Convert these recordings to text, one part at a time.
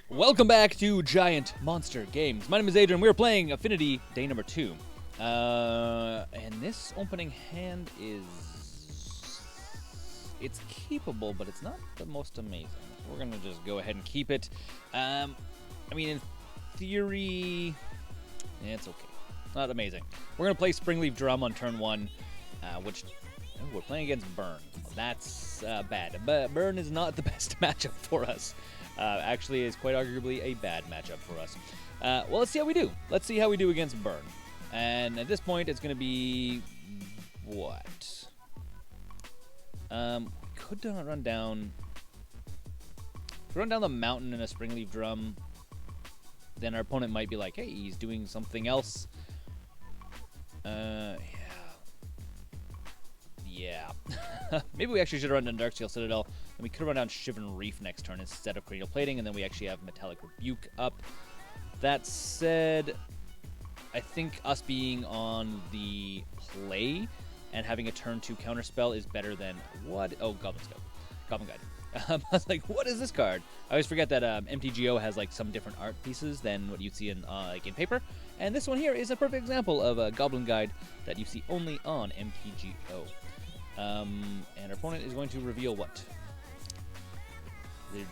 Welcome back to Giant Monster Games. My name is Adrian. We're playing Affinity Day number 2. And this opening hand is... It's keepable, but it's not the most amazing. We're going to just go ahead and keep it. I mean, in theory, it's okay. Not amazing. We're going to play Springleaf Drum on turn 1, which... we're playing against Burn. That's bad. But Burn is not the best matchup for us. Actually, is quite arguably a bad matchup for us. Well, let's see how we do. Let's see how we do against Burn. And at this point, it's going to be... what? Could run down... run down the mountain in a Springleaf Drum. Then our opponent might be like, hey, he's doing something else. Yeah. Maybe we actually should have run down Darksteel Citadel, and we could have run down Shivan Reef next turn instead of Cranial Plating, and then we actually have Metallic Rebuke up. That said, I think us being on the play and having a turn 2 counterspell is better than what? Oh, Goblin Scout. Goblin Guide. I was like, what is this card? I always forget that MTGO has like some different art pieces than what you'd see in like in paper, and this one here is a perfect example of a Goblin Guide that you see only on MTGO. And our opponent is going to reveal what?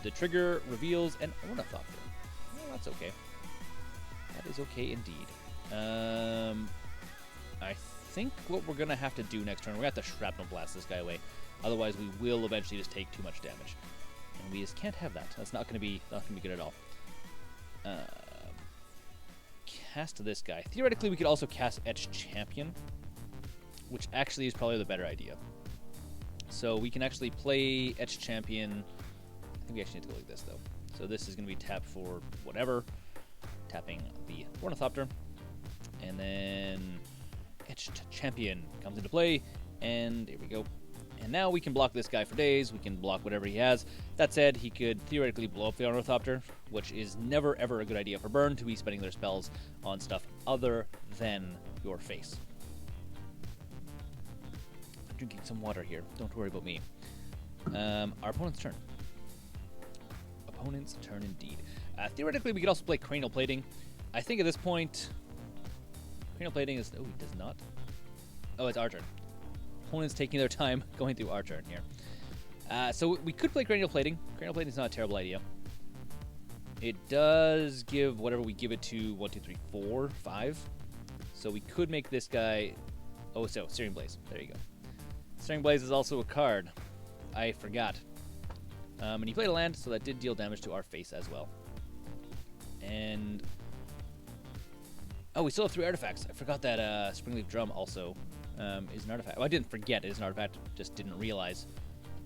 The trigger reveals an Ornithopter. Well, that's okay. That is okay indeed. I think what we're going to have to do next turn, we're going to have to Shrapnel Blast this guy away. Otherwise, we will eventually just take too much damage. And we just can't have that. That's not going to be good at all. Cast this guy. Theoretically, we could also cast Etched Champion, which actually is probably the better idea. So we can actually play Etched Champion. I think we actually need to go like this, though. So this is going to be tapped for whatever. Tapping the Ornithopter. And then Etched Champion comes into play. And here we go. And now we can block this guy for days. We can block whatever he has. That said, he could theoretically blow up the Ornithopter, which is never, ever a good idea for Burn to be spending their spells on stuff other than your face. Drinking some water here. Don't worry about me. Our opponent's turn. Opponent's turn indeed. Theoretically, we could also play Cranial Plating. I think at this point, Cranial Plating is... oh, he does not. Oh, it's our turn. Opponent's taking their time going through our turn here. So we could play Cranial Plating. Cranial Plating is not a terrible idea. It does give whatever we give it to 1, 2, 3, 4, 5. So we could make this guy... oh, so Searing Blaze. There you go. Searing Blaze is also a card. I forgot. And he played a land, so that did deal damage to our face as well. And... oh, we still have 3 artifacts. I forgot that Springleaf Drum also is an artifact. Well, I didn't forget it is an artifact, just didn't realize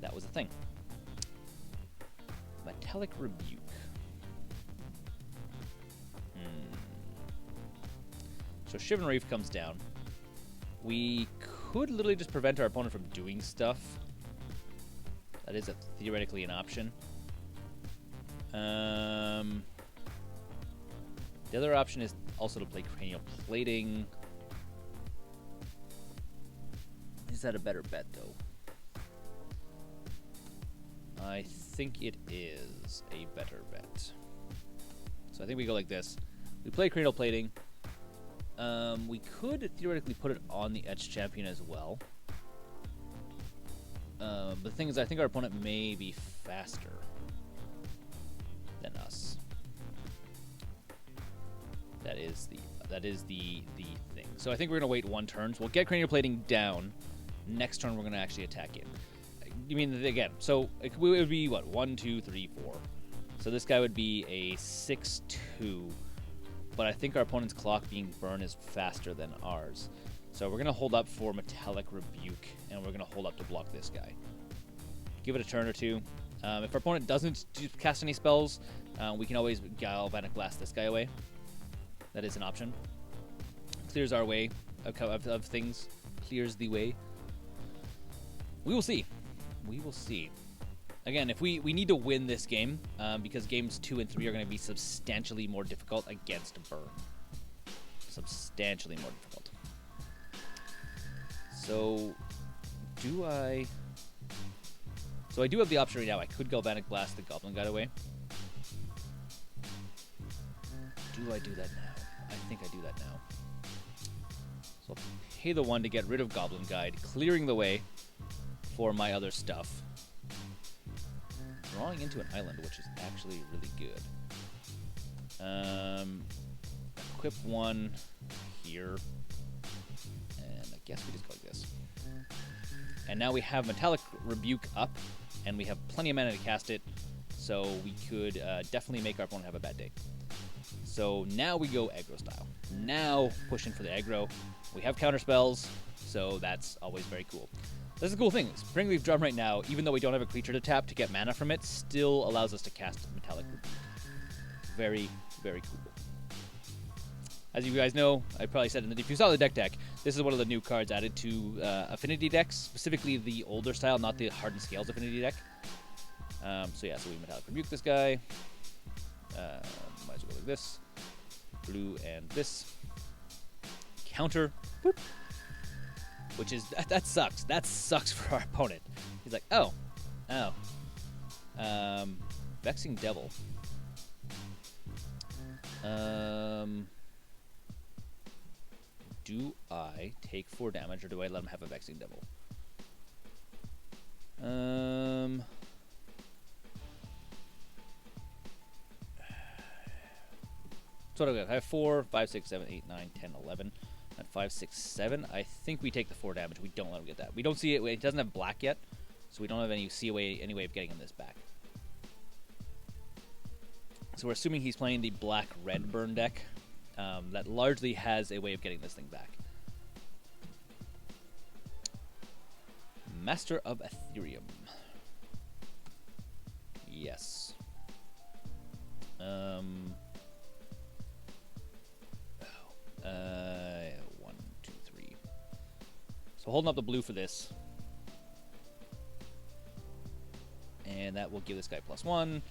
that was a thing. Metallic Rebuke. So Shivan Reef comes down. We could literally just prevent our opponent from doing stuff. That is theoretically an option. The other option is also to play Cranial Plating. Is that a better bet, though? I think it is a better bet. So I think we go like this. We play Cranial Plating. We could theoretically put it on the Etched Champion as well. But the thing is, I think our opponent may be faster than us. That is the thing. So I think we're gonna wait 1 turn. So we'll get Cranial Plating down. Next turn, we're gonna actually attack it. You mean again? So it would be what? 1, 2, 3, 4. So this guy would be a 6/2. But I think our opponent's clock being Burn is faster than ours. So we're going to hold up for Metallic Rebuke, and we're going to hold up to block this guy. Give it a turn or 2. If our opponent doesn't cast any spells, we can always Galvanic Blast this guy away. That is an option. Clears our way of things. Clears the way. We will see. We will see. Again, if we need to win this game, because games 2 and 3 are going to be substantially more difficult against Burn. Substantially more difficult. So, So I do have the option right now. I could Galvanic Blast the Goblin Guide away. do I do that now? I think I do that now. So I'll pay the 1 to get rid of Goblin Guide, clearing the way for my other stuff. Drawing into an island, which is actually really good. Equip 1 here. And I guess we just go like this. And now we have Metallic Rebuke up, and we have plenty of mana to cast it, so we could definitely make our opponent have a bad day. So now we go aggro style. Now pushing for the aggro. We have counter spells, so that's always very cool. That's the cool thing. Springleaf Drum right now, even though we don't have a creature to tap to get mana from it, still allows us to cast Metallic Rebuke. Very, very cool. As you guys know, I probably said if you saw the deck, this is one of the new cards added to Affinity decks, specifically the older style, not the Hardened Scales Affinity deck. So yeah, so we Metallic Rebuke this guy. Might as well go like this. Blue and this. Counter. Boop. Which is, that sucks. That sucks for our opponent. He's like, oh. Vexing Devil. Do I take 4 damage, or do I let him have a Vexing Devil? So what do I got? I have 4, 5, 6, 7, 8, 9, 10, 11. At 5, 6, 7, I think we take the 4 damage. We don't let him get that. We don't see it. It doesn't have black yet, so we don't have any way of getting him this back. So we're assuming he's playing the black-red burn deck that largely has a way of getting this thing back. Master of Etherium. Yes. 1, 2, 3. So holding up the blue for this. And that will give this guy +1.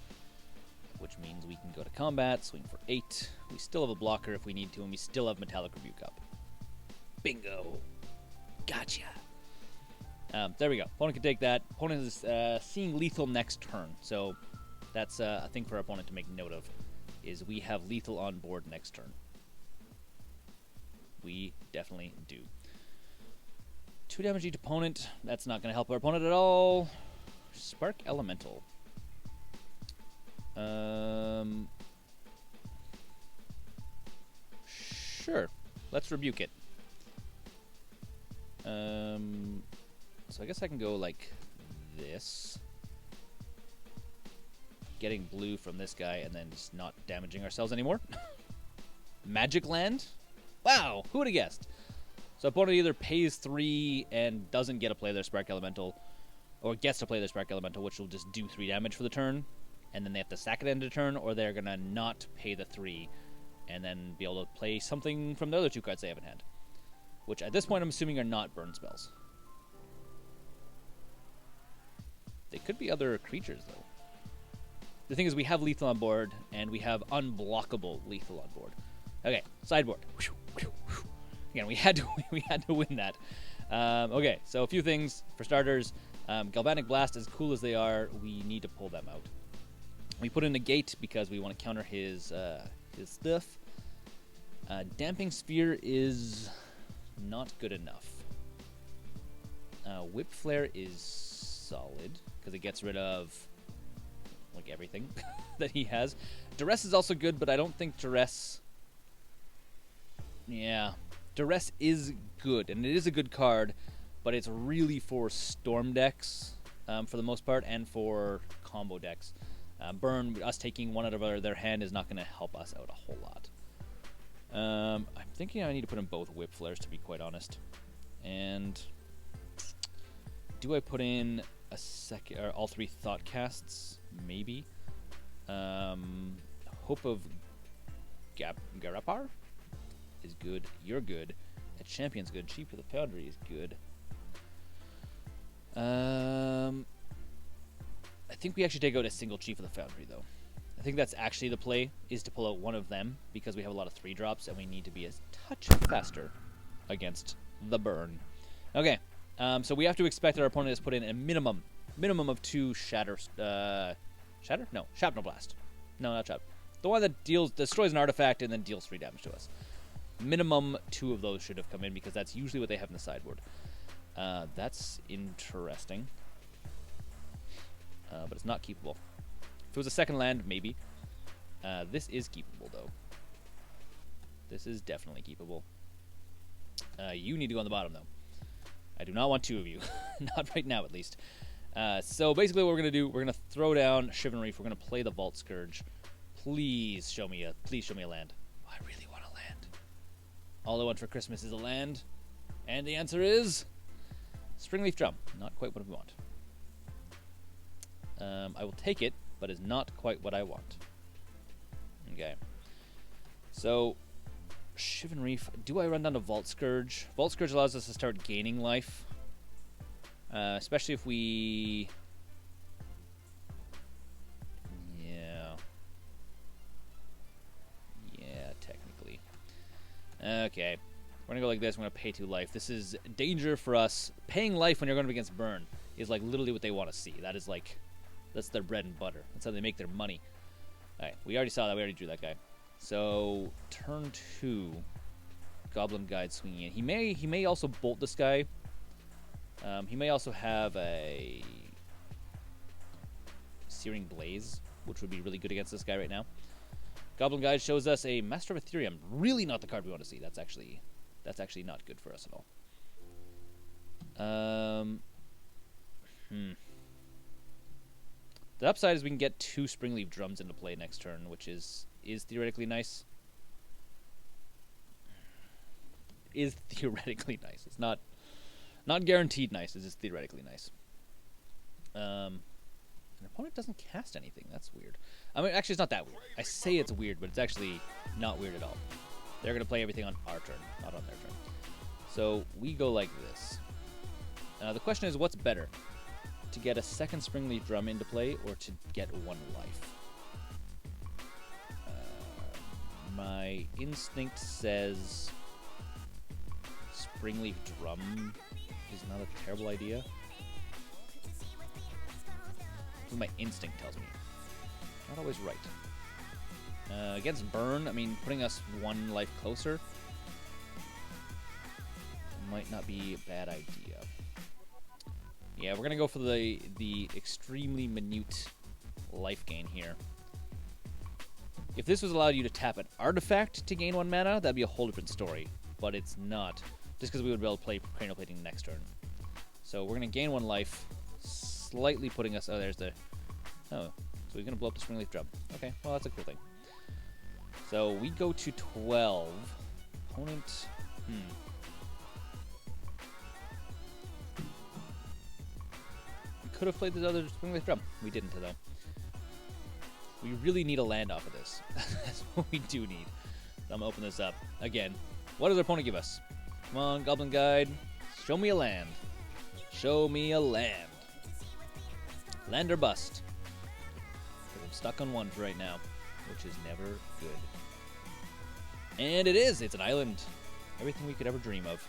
Which means we can go to combat, swing for 8. We still have a blocker if we need to, and we still have Metallic Rebuke up. Bingo. Gotcha. There we go. Opponent can take that. Opponent is seeing lethal next turn. So that's a thing for our opponent to make note of, is we have lethal on board next turn. We definitely do. 2 damage each opponent. That's not going to help our opponent at all. Spark Elemental. Sure. Let's rebuke it. So I guess I can go like this. Getting blue from this guy and then just not damaging ourselves anymore. Magic Land? Wow, who would have guessed? So opponent either pays 3 and doesn't get to play their Spark Elemental, or gets to play their Spark Elemental, which will just do 3 damage for the turn, and then they have to sack it end of turn, or they're going to not pay the 3 and then be able to play something from the other 2 cards they have in hand. Which at this point I'm assuming are not burn spells. They could be other creatures, though. The thing is, we have lethal on board, and we have unblockable lethal on board. Okay, sideboard. Again, we had to win that. Okay, so a few things. For starters, Galvanic Blast, as cool as they are, we need to pull them out. We put in a gate because we want to counter his stuff. Damping Sphere is not good enough. Whip Flare is solid because it gets rid of like everything that he has. Duress is also good, but I don't think Duress... Yeah, Duress is good, and it is a good card, but it's really for Storm decks for the most part, and for combo decks. Burn, us taking one out of their hand is not going to help us out a whole lot. I'm thinking I need to put in both Whip Flares, to be quite honest. And do I put in a second, or all 3 Thought Casts? Maybe. Hope of Ghirapur is good. You're good. Etched Champion's good. Cheap for the Foundry is good. I think we actually take out a single Chief of the Foundry, though. I think that's actually the play, is to pull out one of them, because we have a lot of 3-drops, and we need to be a touch faster against the burn. Okay, so we have to expect that our opponent has put in a minimum of 2 Shatter... Shatter? No, Shrapnel Blast. No, not Shatter. The one that destroys an artifact and then deals 3 damage to us. Minimum 2 of those should have come in because that's usually what they have in the sideboard. That's interesting. But it's not keepable. If it was a second land, maybe. This is keepable, though. This is definitely keepable. You need to go on the bottom, though. I do not want 2 of you. Not right now, at least. So basically what we're going to do, we're going to throw down Shivan Reef. We're going to play the Vault Skirge. Please show me a land. Oh, I really want a land. All I want for Christmas is a land. And the answer is Springleaf Drum. Not quite what we want. I will take it, but it's not quite what I want. Okay. So, Shivan Reef. Do I run down to Vault Skirge? Vault Skirge allows us to start gaining life. Especially if we... Yeah, technically. Okay. We're going to go like this. We're going to pay 2 life. This is danger for us. Paying life when you're going up against burn is like literally what they want to see. That is like... That's their bread and butter. That's how they make their money. Alright, we already saw that. We already drew that guy. So, turn 2. Goblin Guide swinging in. He may also bolt this guy. He may also have a Searing Blaze, which would be really good against this guy right now. Goblin Guide shows us a Master of Etherium. Really not the card we want to see. That's actually not good for us at all. The upside is we can get 2 Springleaf Drums into play next turn, which is theoretically nice. Is theoretically nice. It's not guaranteed nice. It's just theoretically nice. An opponent doesn't cast anything. That's weird. I mean, actually, it's not that weird. I say it's weird, but it's actually not weird at all. They're going to play everything on our turn, not on their turn. So we go like this. The question is, what's better? To get a second Springleaf Drum into play or to get 1 life? My instinct says Springleaf Drum is not a terrible idea. That's what my instinct tells me. Not always right. Against burn, I mean, putting us 1 life closer might not be a bad idea. Yeah, we're going to go for the extremely minute life gain here. If this was allowed you to tap an artifact to gain 1 mana, that'd be a whole different story. But it's not, just because we would be able to play Cranial Plating next turn. So we're going to gain 1 life, slightly putting us... Oh, there's the... Oh, so he's going to blow up the Springleaf Drum. Okay, well, that's a cool thing. So we go to 12. Opponent... Could have played this other Springleaf Drum. We didn't, though. We really need a land off of this. That's what we do need. So I'm going to open this up. Again, what does our opponent give us? Come on, Goblin Guide. Show me a land. Show me a land. Land or bust. Because I'm stuck on 1 for right now, which is never good. And it is. It's an island. Everything we could ever dream of.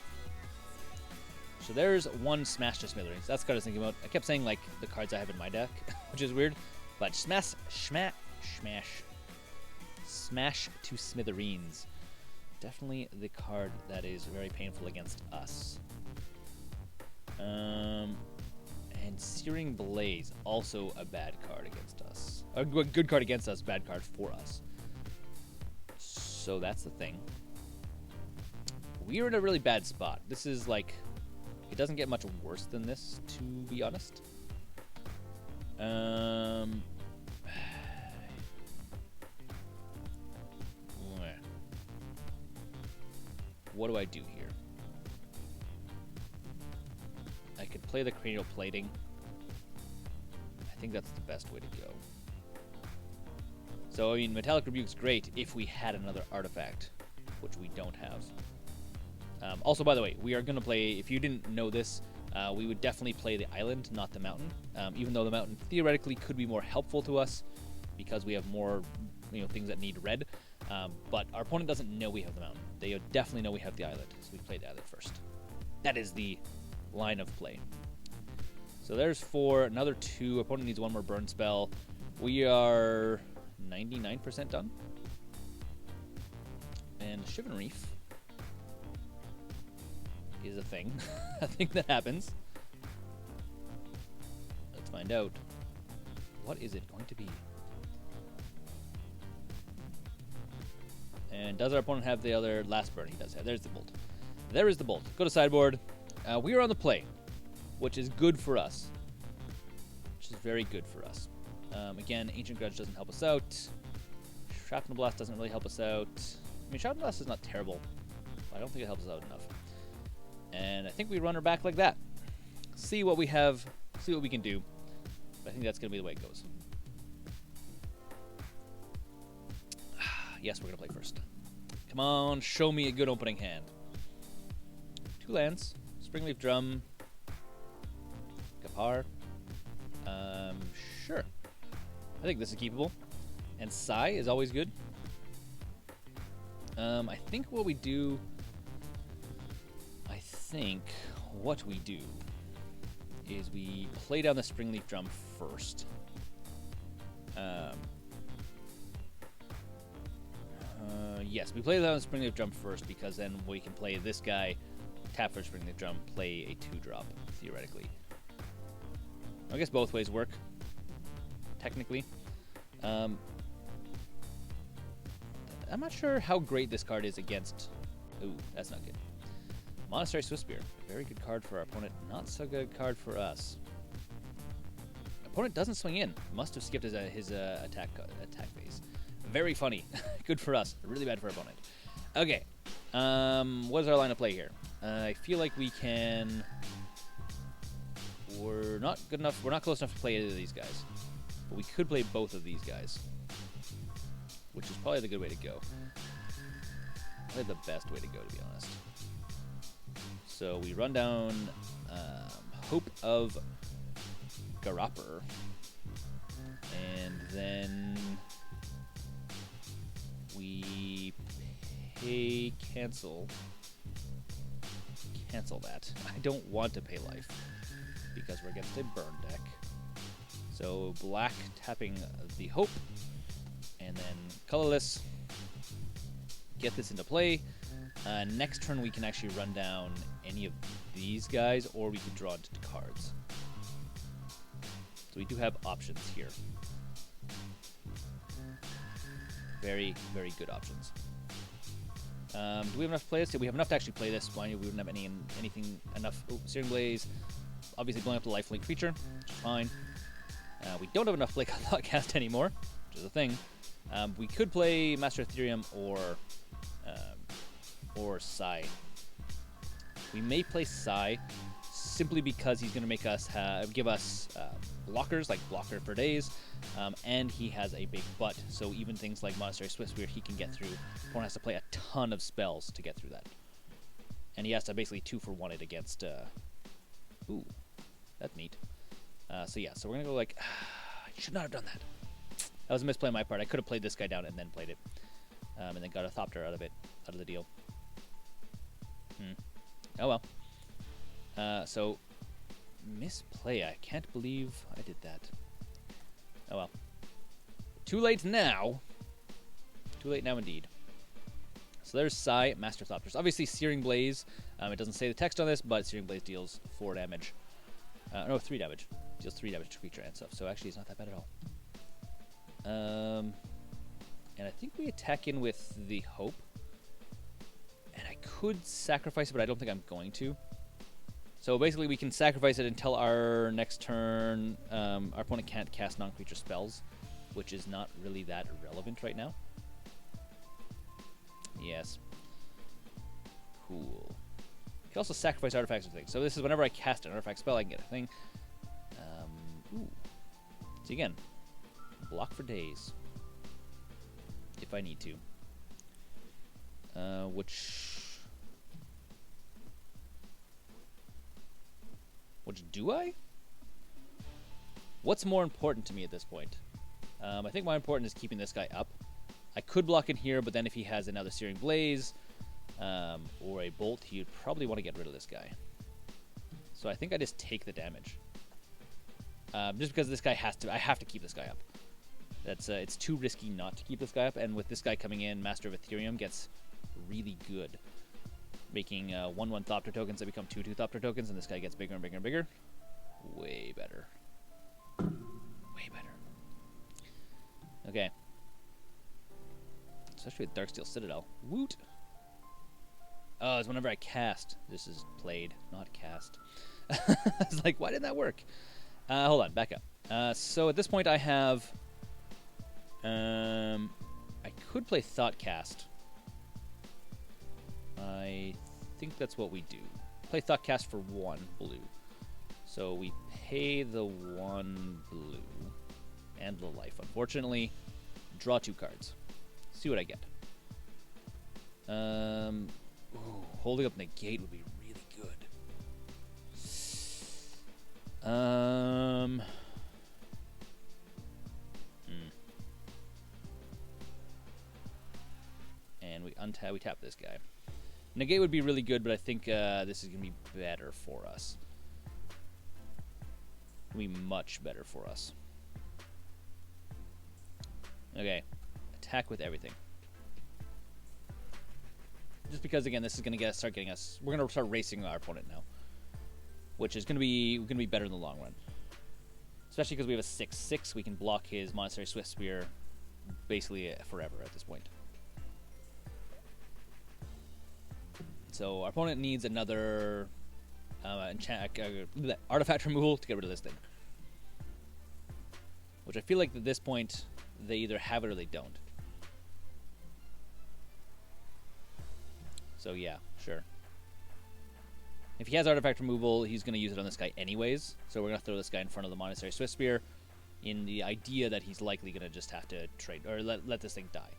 So there's 1 Smash to Smithereens. That's what I was thinking about. I kept saying, like, the cards I have in my deck, which is weird. But Smash to Smithereens. Definitely the card that is very painful against us. And Searing Blaze, also a bad card against us. A good card against us, bad card for us. So that's the thing. We are in a really bad spot. This is like... It doesn't get much worse than this, to be honest. What do I do here? I could play the Cranial Plating. I think that's the best way to go. So, I mean, Metallic Rebuke's great if we had another artifact, which we don't have. Also, by the way, we are going to play, if you didn't know this, we would definitely play the island, not the mountain. Even though the mountain theoretically could be more helpful to us because we have more things that need red. But our opponent doesn't know we have the mountain. They definitely know we have the island, so we play the island first. That is the line of play. So there's 4, another 2. Opponent needs 1 more burn spell. We are 99% done. And Shivan Reef is a thing. A thing that happens. Let's find out. What is it going to be? And does our opponent have the other last burn? He does have. There's the bolt. There is the bolt. Go to sideboard. We are on the play, which is good for us. Which is very good for us. Again, Ancient Grudge doesn't help us out. Shrapnel Blast doesn't really help us out. I mean, Shrapnel Blast is not terrible, but I don't think it helps us out enough. And I think we run her back like that. See what we have. See what we can do. But I think that's going to be the way it goes. Yes, we're going to play first. Come on, show me a good opening hand. 2 lands. Springleaf Drum. Gapar. Sure. I think this is keepable. And Sai is always good. I think what we do is we play down the Springleaf Drum first. Yes, we play down the Springleaf Drum first because then we can play this guy, tap for Springleaf Drum, play a 2-drop, theoretically. I guess both ways work, technically. I'm not sure how great this card is against... Ooh, that's not good. Monastery Swiftspear. Very good card for our opponent. Not so good card for us. Opponent doesn't swing in. Must have skipped his attack phase. Very funny. Good for us. Really bad for our opponent. Okay. What is our line of play here? I feel like we can... We're not good enough. We're not close enough to play either of these guys. But we could play both of these guys. Which is probably the good way to go. Probably the best way to go, to be honest. So we run down Hope of Ghirapur. And then we pay cancel that. I don't want to pay life because we're against a burn deck. So black tapping the Hope, and then colorless. Get this into play. Next turn we can actually run down any of these guys, or we can draw into cards. So we do have options here. Very, very good options. Do we have enough to play this? We have enough to actually play this. Why we wouldn't have anything enough? Oh, Searing Blaze. Obviously blowing up the lifelink creature, which is fine. We don't have enough Blake Thoughtcast anymore, which is a thing. We could play Master of Etherium or Sai. We may play Sai simply because he's going to make us give us blockers, like blocker for days, and he has a big butt. So even things like Monastery Swiftspear he can get through. Opponent has to play a ton of spells to get through that, and he has to basically 2-for-1 it against. Ooh, that's neat. So yeah, so we're gonna go like. I should not have done that. That was a misplay on my part. I could have played this guy down and then played it, and then got a Thopter out of the deal. Oh well. So misplay. I can't believe I did that. Oh well. Too late now. Too late now indeed. So there's Sai, Master of Thopterist. Obviously Searing Blaze. It doesn't say the text on this, but Searing Blaze deals 4 damage. No, 3 damage. Deals 3 damage to creature and stuff. So actually it's not that bad at all. And I think we attack in with the Hope. And I could sacrifice it, but I don't think I'm going to. So basically we can sacrifice it until our next turn. Our opponent can't cast non-creature spells, which is not really that relevant right now. Yes. Cool. You can also sacrifice artifacts and things. So this is whenever I cast an artifact spell, I can get a thing. Ooh. So again, block for days. If I need to. Which do I? What's more important to me at this point? I think more important is keeping this guy up. I could block in here, but then if he has another Searing Blaze or a Bolt, he would probably want to get rid of this guy. So I think I just take the damage. Just because this guy has to, I have to keep this guy up. That's it's too risky not to keep this guy up, and with this guy coming in, Master of Etherium gets really good, making 1/1 Thopter tokens that become 2/2 Thopter tokens, and this guy gets bigger and bigger and bigger. Way better. Way better. Okay. Especially with Darksteel Citadel. Woot! Oh, it's whenever I cast. This is played, not cast. I was like, why didn't that work? Hold on, back up. So at this point I have... I could play Thoughtcast. I think that's what we do. Play Thoughtcast for 1 blue. So we pay the 1 blue and the life, unfortunately. Draw 2 cards. See what I get. Ooh, holding up Negate would be really good. And we tap this guy. Negate would be really good, but I think this is going to be better for us. It'll be much better for us. Okay. Attack with everything. Just because, again, this is going to start getting us... We're going to start racing our opponent now. Which is going to be better in the long run. Especially because we have a 6/6. We can block his Monastery Swift Spear basically forever at this point. So our opponent needs another artifact removal to get rid of this thing. Which I feel like at this point, they either have it or they don't. So yeah, sure. If he has artifact removal, he's going to use it on this guy anyways. So we're going to throw this guy in front of the Monastery Swift Spear in the idea that he's likely going to just have to trade or let this thing die.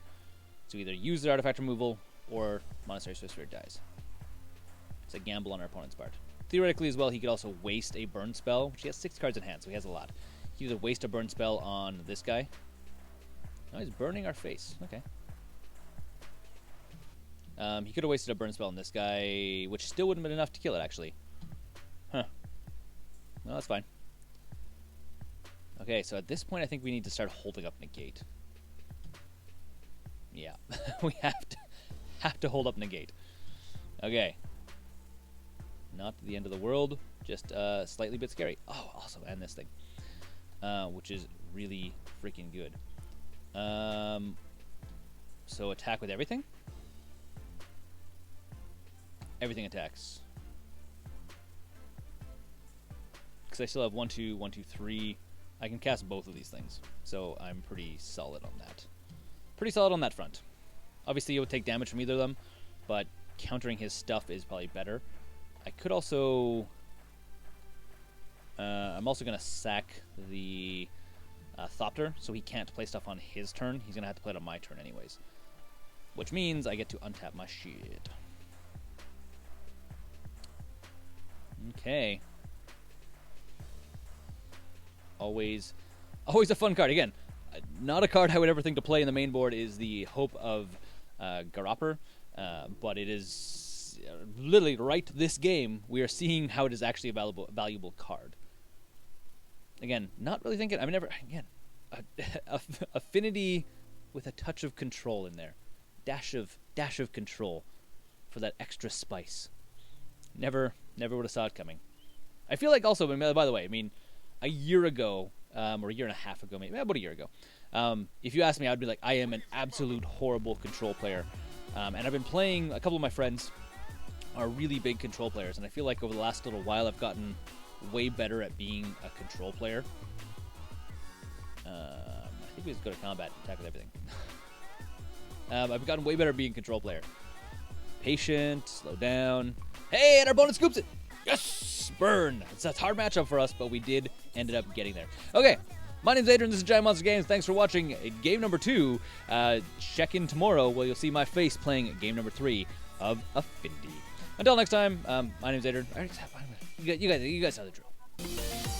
So either use the artifact removal or Monastery Swift Spear dies. It's a gamble on our opponent's part. Theoretically as well, he could also waste a burn spell, which he has 6 cards in hand, so he has a lot. He could either waste a burn spell on this guy. Oh, he's burning our face. Okay. He could have wasted a burn spell on this guy, which still wouldn't have been enough to kill it, actually. Huh. Well, that's fine. Okay, so at this point, I think we need to start holding up Negate. Yeah, we have to hold up Negate. Okay. Not the end of the world, just slightly bit scary. Oh, awesome, and this thing, which is really freaking good. So attack with everything. Everything attacks. Because I still have 1, 2, 1, 2, 3. I can cast both of these things, so I'm pretty solid on that. Pretty solid on that front. Obviously, it would take damage from either of them, but countering his stuff is probably better. I could also... I'm also going to sack the Thopter, so he can't play stuff on his turn. He's going to have to play it on my turn anyways. Which means I get to untap my shit. Okay. Always a fun card. Again, not a card I would ever think to play in the main board is the Hope of Ghirapur, but it is literally right this game we are seeing how it is actually a valuable card. Again, not really thinking. I've never affinity with a touch of control in there, dash of control for that extra spice. Never would have saw it coming. I feel like also, by the way, I mean, a year ago, or a year and a half ago, maybe about a year ago, if you asked me, I'd be like, I am an absolute horrible control player. And I've been playing, a couple of my friends are really big control players, and I feel like over the last little while I've gotten way better at being a control player. I think we just go to combat and attack with everything. I've gotten way better at being a control player. Patient, slow down. Hey, and our opponent scoops it. Yes! Burn. It's a hard matchup for us, but we ended up getting there. Okay, my name's Adrian. This is Giant Monster Games. Thanks for watching game number 2. Check in tomorrow where you'll see my face playing game number 3 of Affinity. Until next time, my name's Adrian. You guys know the drill.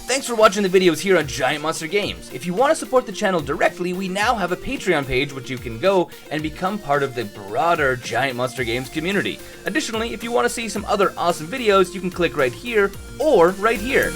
Thanks for watching the videos here on Giant Monster Games. If you want to support the channel directly, we now have a Patreon page which you can go and become part of the broader Giant Monster Games community. Additionally, if you want to see some other awesome videos, you can click right here or right here.